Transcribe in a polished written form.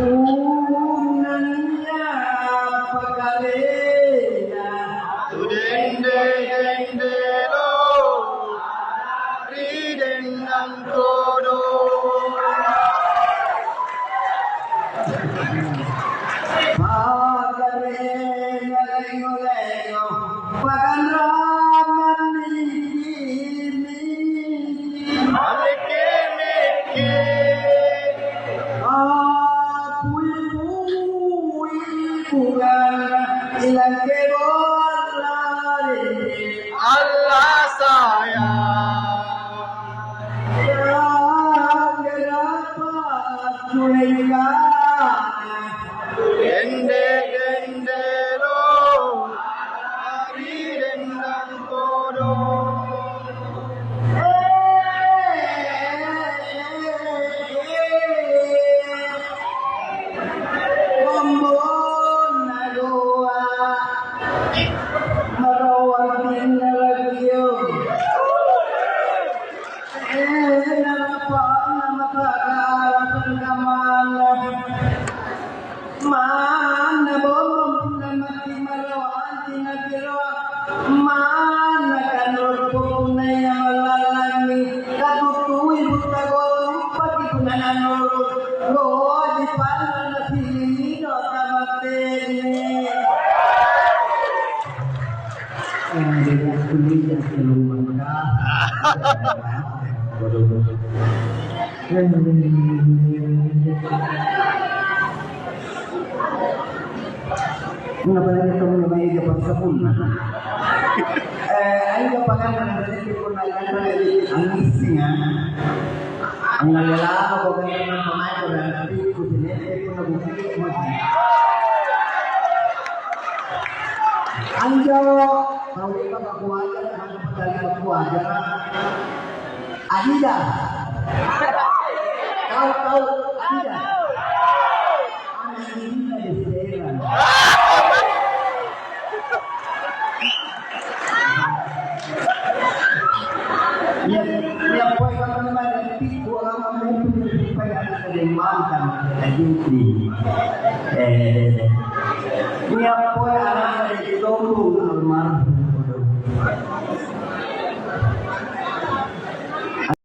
unanya pagalena Tudende dende lo Riden angkodo pagalena lengo paganraman ini Meke meke apui bukan ilang kebolare Allah sayang Dende dende lo Riden angkodo Mana bom mati marawan tinagiro mana kanor puna yang malalani katutui butagol pati kunananor lo di pana na filino tamatene dia kuliah keluar Mengapa kamu namanya dapat sepuluh? Ayo pakai nanti pun akan angisnya. Ang nalalaman ko kaya ng pamahay ko na nabi ko sinete ko na bukit mo. Anjo, bawi ka magkuwaga na ang pagdali magkuwaga. Adidas. Kau Adidas. Anak ini na deseran. Yang poin kata naman tipu ang mga pagpapaya na kalimantan na duty. Yang poin anak